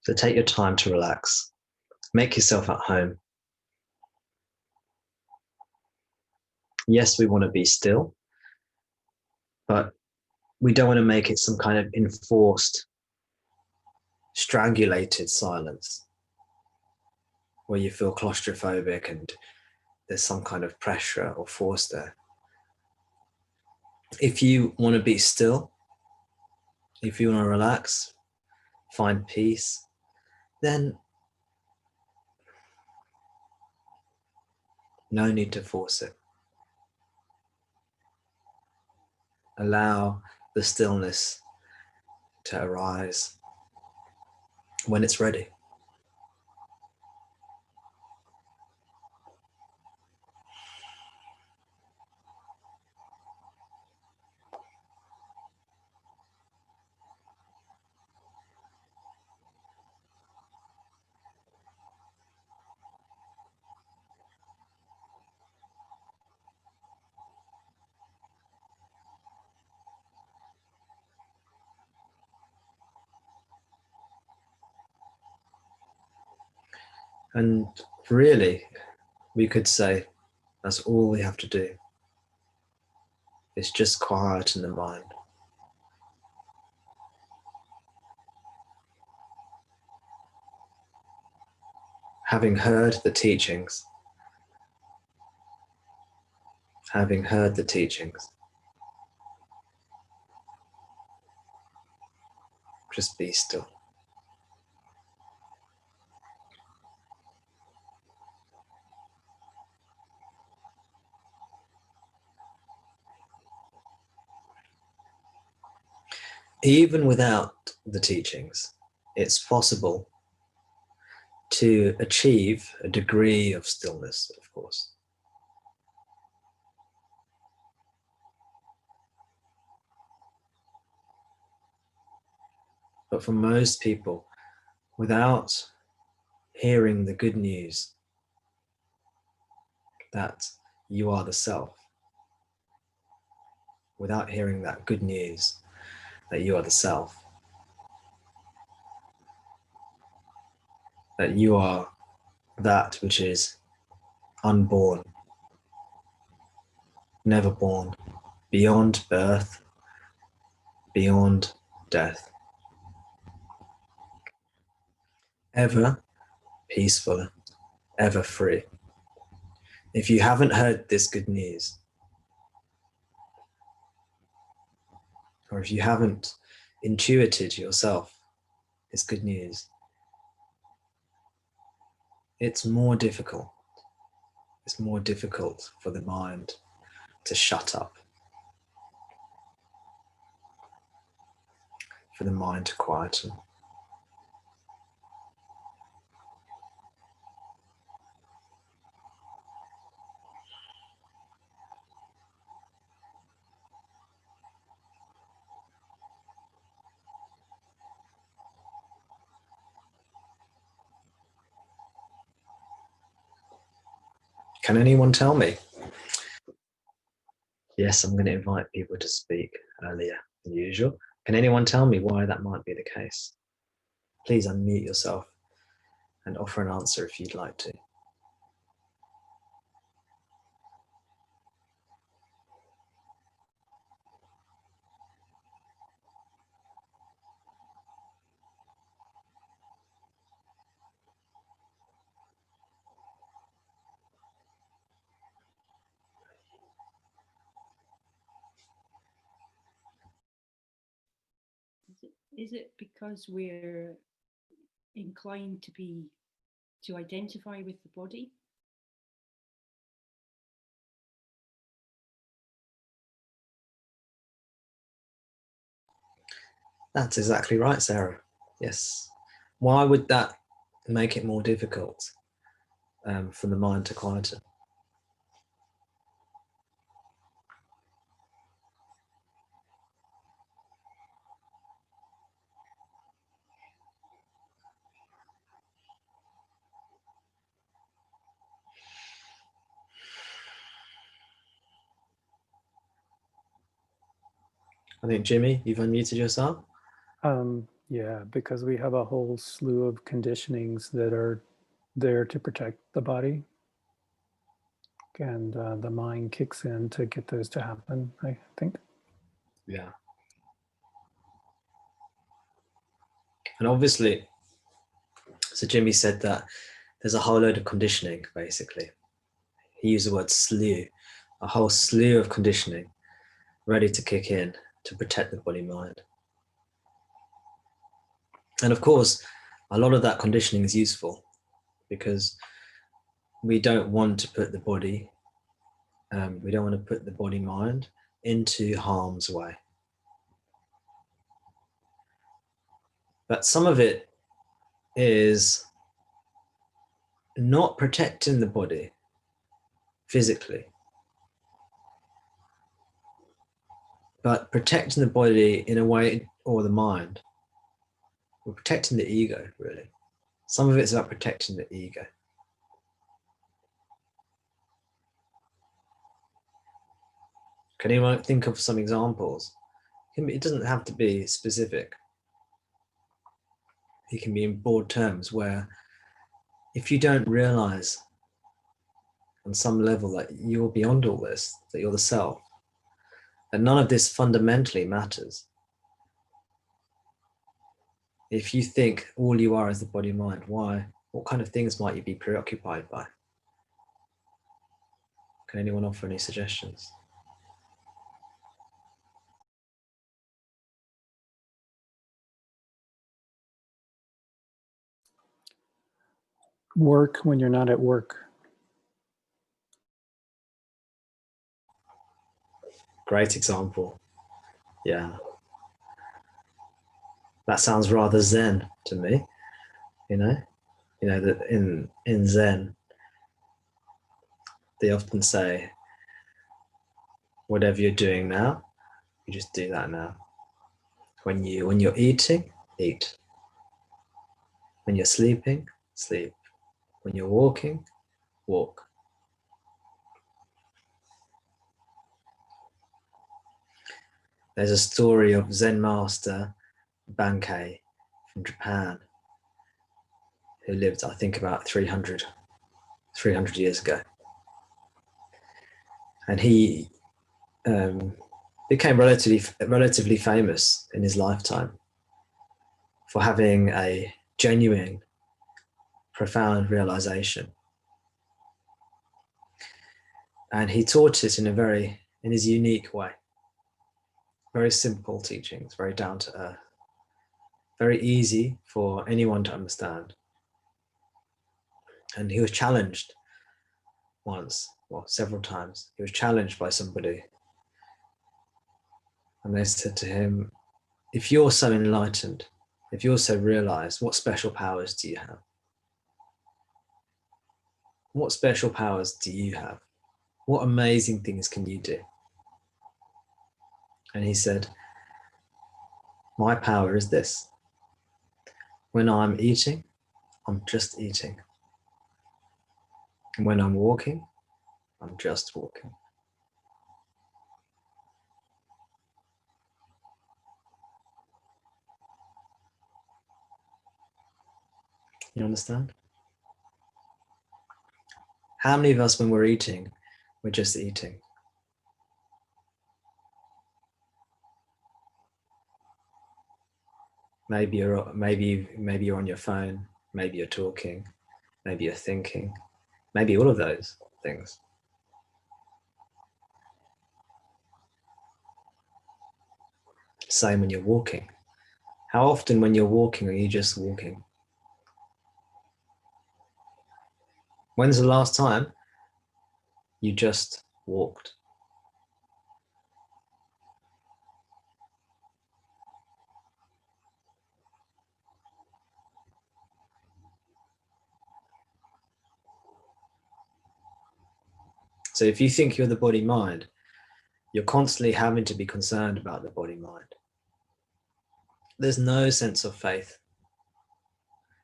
So take your time to relax. Make yourself at home. Yes, we want to be still, but we don't want to make it some kind of enforced, strangulated silence where you feel claustrophobic and there's some kind of pressure or force there. If you want to be still, if you want to relax, find peace, then no need to force it. Allow the stillness to arise when it's ready. And really, we could say that's all we have to do. It's just quiet in the mind. Having heard the teachings, just be still. Even without the teachings, it's possible to achieve a degree of stillness, of course. But for most people, without hearing the good news that you are the self, without hearing that good news that you are the self, that you are that which is unborn, never born, beyond birth, beyond death, ever peaceful, ever free. If you haven't heard this good news, or if you haven't intuited yourself this good news, it's more difficult. It's more difficult for the mind to shut up, for the mind to quieten. Can anyone tell me? Yes, I'm going to invite people to speak earlier than usual. Can anyone tell me why that might be the case? Please unmute yourself and offer an answer if you'd like to. Is it because we're inclined to identify with the body? That's exactly right, Sarah. Yes. Why would that make it more difficult for the mind to quieten? I think, Jimmy, you've unmuted yourself. Yeah, because we have a whole slew of conditionings that are there to protect the body. And the mind kicks in to get those to happen, I think. Yeah. And obviously, so Jimmy said that there's a whole load of conditioning, basically. He used the word slew, a whole slew of conditioning ready to kick in to protect the body mind. And of course, a lot of that conditioning is useful because we don't want to put the body, we don't want to put the body mind into harm's way. But some of it is not protecting the body physically, but protecting the body in a way, or the mind. We're protecting the ego, really. Some of it's about protecting the ego. Can anyone think of some examples? It doesn't have to be specific. It can be in broad terms where if you don't realize on some level that you're beyond all this, that you're the self, that none of this fundamentally matters. If you think all you are is the body mind, why? What kind of things might you be preoccupied by? Can anyone offer any suggestions? Work when you're not at work. Great example. Yeah. That sounds rather Zen to me, you know? You know, that in Zen, they often say, whatever you're doing now, you just do that now. When you're eating, eat. When you're sleeping, sleep. When you're walking, walk. There's a story of Zen master Bankei from Japan, who lived, I think, about 300 years ago. And he became relatively famous in his lifetime for having a genuine, profound realization. And he taught it in his unique way. Very simple teachings, very down to earth, very easy for anyone to understand. And he was challenged once, well, several times. He was challenged by somebody. And they said to him, if you're so enlightened, if you're so realized, what special powers do you have? What special powers do you have? What amazing things can you do? And he said, my power is this. When I'm eating, I'm just eating. And when I'm walking, I'm just walking. You understand? How many of us, when we're eating, we're just eating? Maybe you're on your phone, maybe you're talking, maybe you're thinking, maybe all of those things. Same when you're walking. How often when you're walking are you just walking? When's the last time you just walked? So if you think you're the body mind, you're constantly having to be concerned about the body mind. There's no sense of faith,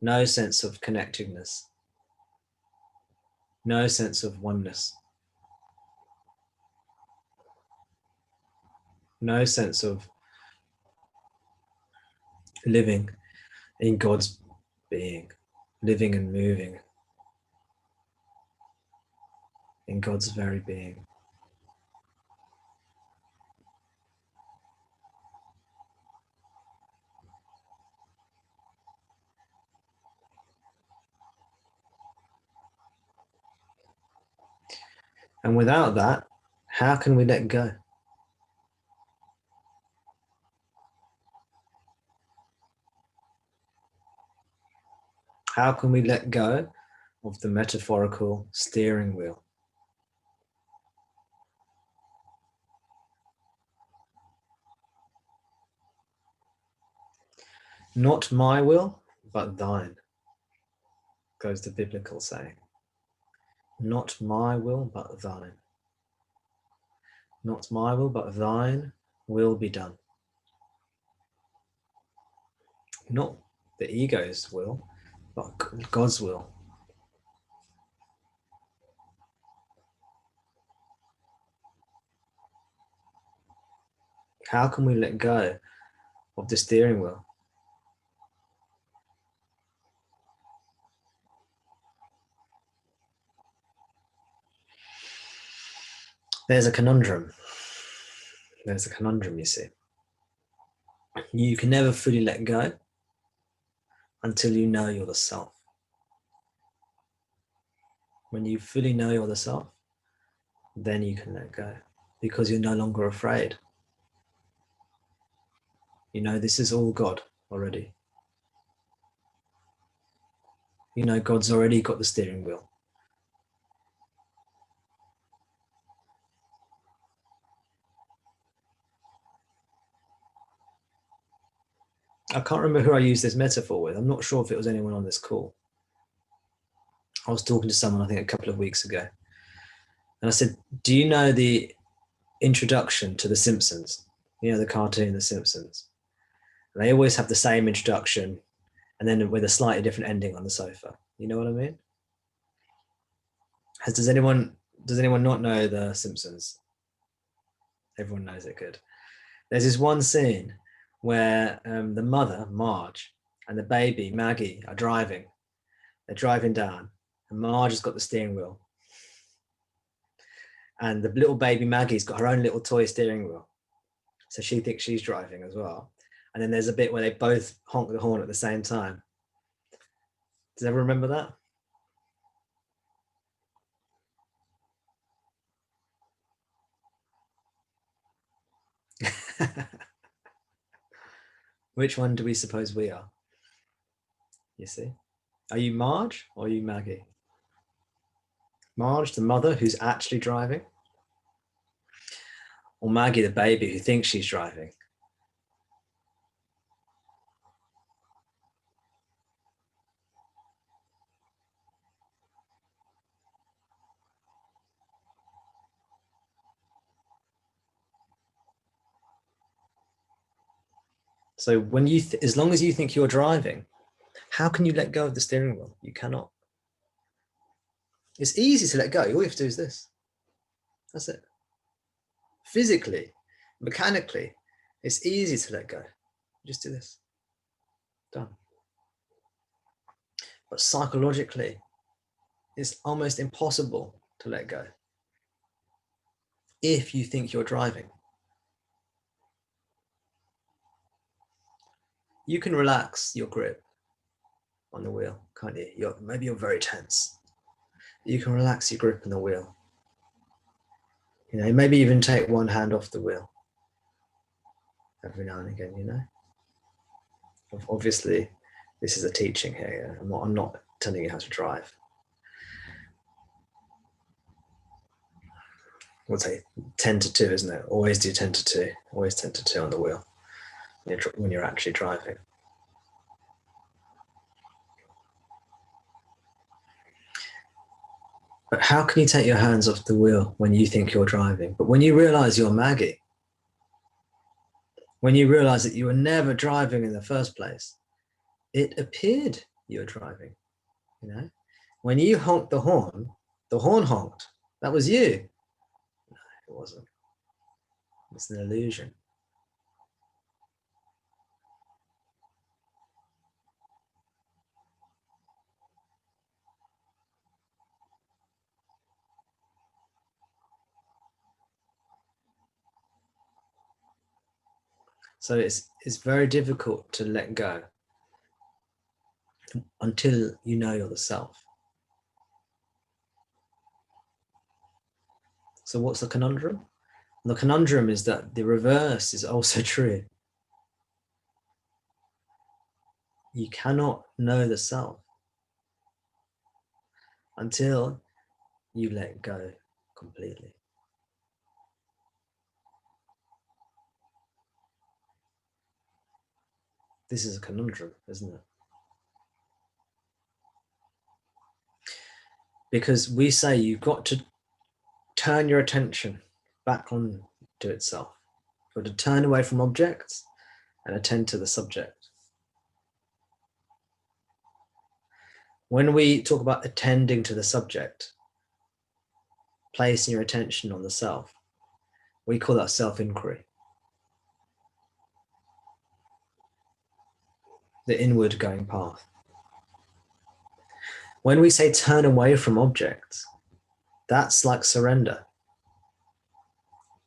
no sense of connectedness, no sense of oneness, no sense of living in God's being, living and moving in God's very being. And without that, how can we let go? How can we let go of the metaphorical steering wheel? Not my will, but thine, goes the biblical saying. Not my will, but thine. Not my will, but thine will be done. Not the ego's will, but God's will. How can we let go of the steering wheel? There's a conundrum. There's a conundrum, you see. You can never fully let go until you know you're the self. When you fully know you're the self, then you can let go because you're no longer afraid. You know, this is all God already. You know, God's already got the steering wheel. I can't remember who I used this metaphor with. I'm not sure if it was anyone on this call. I was talking to someone, I think, a couple of weeks ago. And I said, do you know the introduction to The Simpsons? You know, the cartoon, The Simpsons. And they always have the same introduction and then with a slightly different ending on the sofa. You know what I mean? Does anyone not know The Simpsons? Everyone knows it good. There's this one scene where the mother, Marge, and the baby, Maggie, are driving. They're driving down, and Marge has got the steering wheel. And the little baby Maggie's got her own little toy steering wheel. So she thinks she's driving as well. And then there's a bit where they both honk the horn at the same time. Does everyone remember that? Which one do we suppose we are? You see? Are you Marge or are you Maggie? Marge, the mother who's actually driving? Or Maggie, the baby who thinks she's driving? So when you, as long as you think you're driving, how can you let go of the steering wheel? You cannot. It's easy to let go. All you have to do is this. That's it. Physically, mechanically, it's easy to let go. Just do this. Done. But psychologically, it's almost impossible to let go if you think you're driving. You can relax your grip on the wheel, can't you? Maybe you're very tense. You can relax your grip on the wheel. You know, maybe even take one hand off the wheel every now and again, you know. Obviously, this is a teaching here. I'm not telling you how to drive. We'll say 10 to 2, isn't it? Always do 10 to 2. Always 10 to 2 on the wheel when you're actually driving. But how can you take your hands off the wheel when you think you're driving? But when you realize you're Maggie, when you realize that you were never driving in the first place, it appeared you were driving, you know? When you honked the horn honked. That was you. No, it wasn't. It's an illusion. So it's very difficult to let go until you know you're the self. So what's the conundrum? And the conundrum is that the reverse is also true. You cannot know the self until you let go completely. This is a conundrum, isn't it? Because we say you've got to turn your attention back on to itself. You've got to turn away from objects and attend to the subject. When we talk about attending to the subject, placing your attention on the self, we call that self-inquiry. The inward going path. When we say turn away from objects, that's like surrender.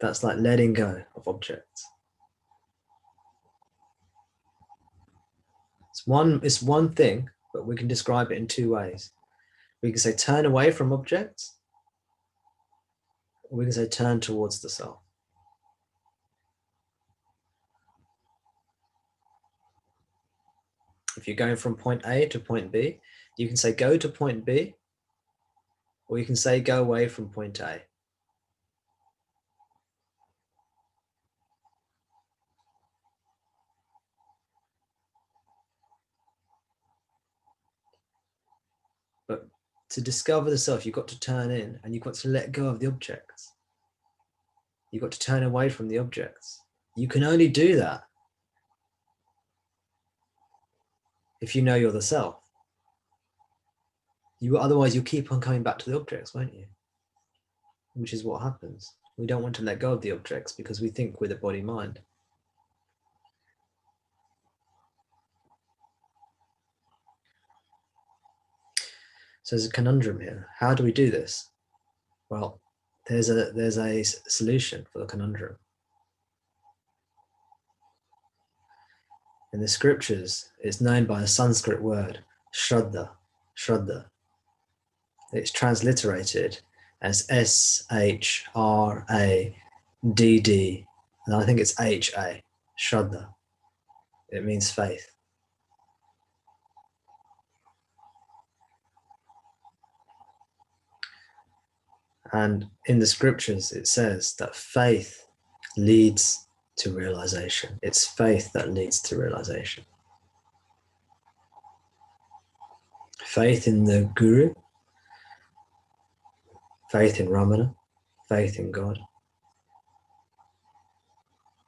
That's like letting go of objects. It's one thing, but we can describe it in two ways. We can say turn away from objects, or we can say turn towards the self. If you're going from point A to point B, you can say go to point B, or you can say go away from point A. But to discover the self, you've got to turn in and you've got to let go of the objects. You've got to turn away from the objects. You can only do that if you know you're the self. Otherwise, you'll keep on coming back to the objects, won't you? Which is what happens. We don't want to let go of the objects because we think we're the body-mind. So there's a conundrum here. How do we do this? Well, there's a solution for the conundrum. In the scriptures, it's known by a Sanskrit word, sraddha. Sraddha. It's transliterated as S-H-R-A-D-D, and I think it's H-A, sraddha. It means faith. And in the scriptures, it says that faith leads to realization. It's faith that leads to realization. Faith in the Guru, faith in Ramana, faith in God.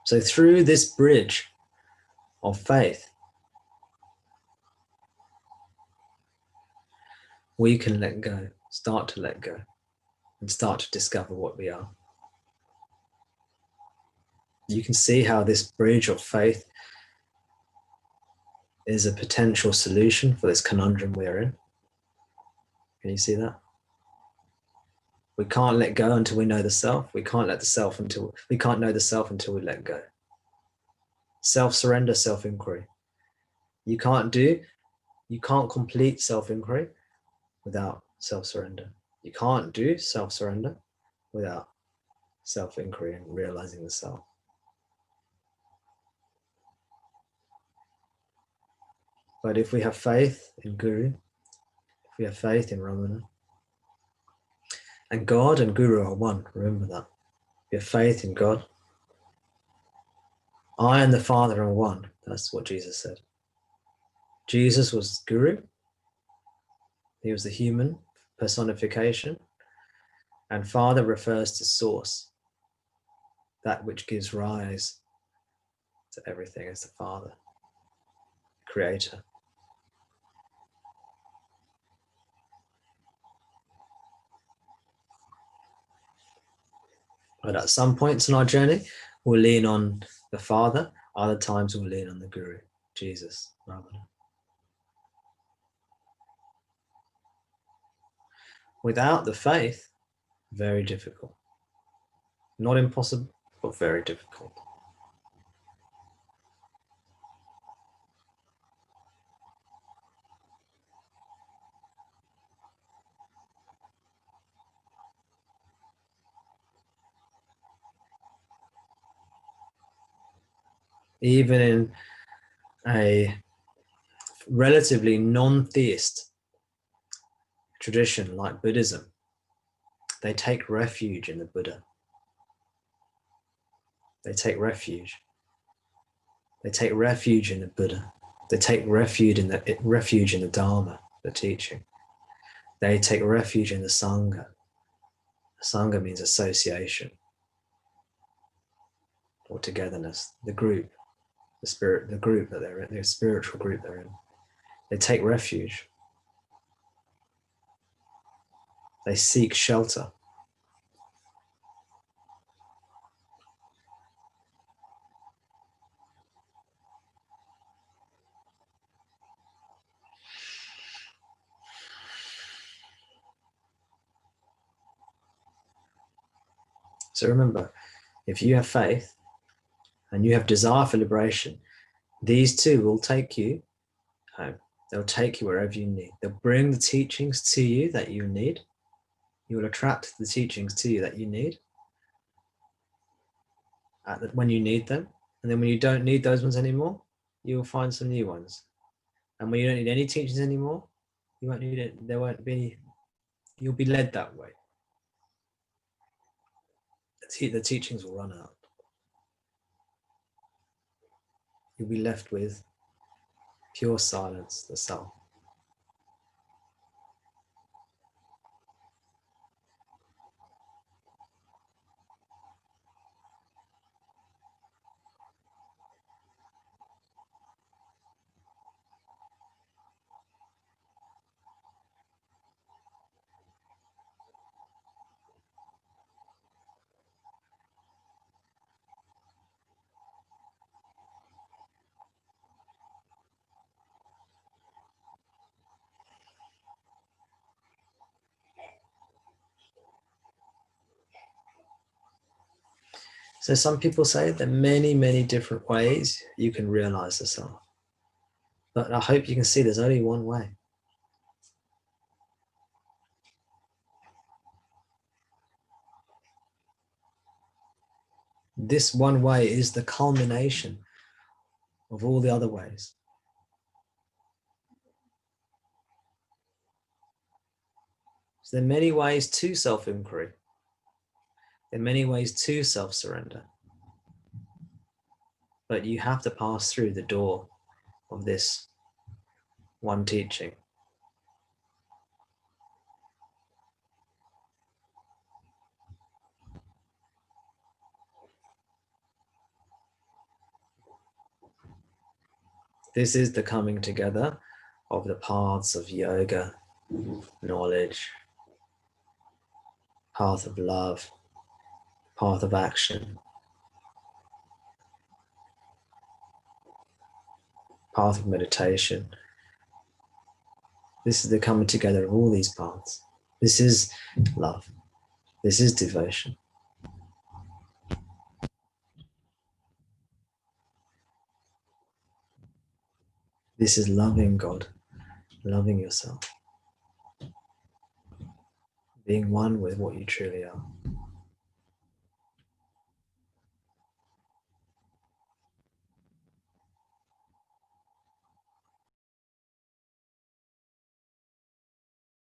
So through this bridge of faith, we can let go, start to let go, and start to discover what we are. You can see how this bridge of faith is a potential solution for this conundrum we're in. Can you see that? We can't let go until we know the self. We can't know the self until we let go. Self-surrender, self-inquiry. You can't complete self-inquiry without self-surrender. You can't do self-surrender without self-inquiry and realizing the self. But if we have faith in Guru, if we have faith in Ramana, and God and Guru are one, remember that. We have faith in God. I and the Father are one. That's what Jesus said. Jesus was Guru. He was the human personification. And Father refers to source, that which gives rise to everything as the Father, creator. But at some points in our journey, we'll lean on the Father. Other times we'll lean on the Guru, Jesus, Ramana. Without the faith, very difficult. Not impossible, but very difficult. Even in a relatively non-theist tradition like Buddhism, they take refuge in the Buddha. They take refuge. They take refuge in the Buddha. They take refuge in the Dharma, the teaching. They take refuge in the Sangha. Sangha means association or togetherness, the group, the spirit, the group that they're in, the spiritual group they're in. They take refuge. They seek shelter. So remember, if you have faith and you have desire for liberation, these two will take you home. They'll take you wherever you need. They'll bring the teachings to you that you need. You will attract the teachings to you that you need when you need them. And then when you don't need those ones anymore, you will find some new ones. And when you don't need any teachings anymore, you won't need it. There won't be any, you'll be led that way. The teachings will run out. You'll be left with pure silence, the self. So some people say there are many, many different ways you can realize the self. But I hope you can see there's only one way. This one way is the culmination of all the other ways. So there are many ways to self-inquiry. There are many ways to self-surrender. But you have to pass through the door of this one teaching. This is the coming together of the paths of yoga, knowledge, path of love, path of action, path of meditation. This is the coming together of all these paths. This is love. This is devotion. This is loving God, loving yourself, being one with what you truly are.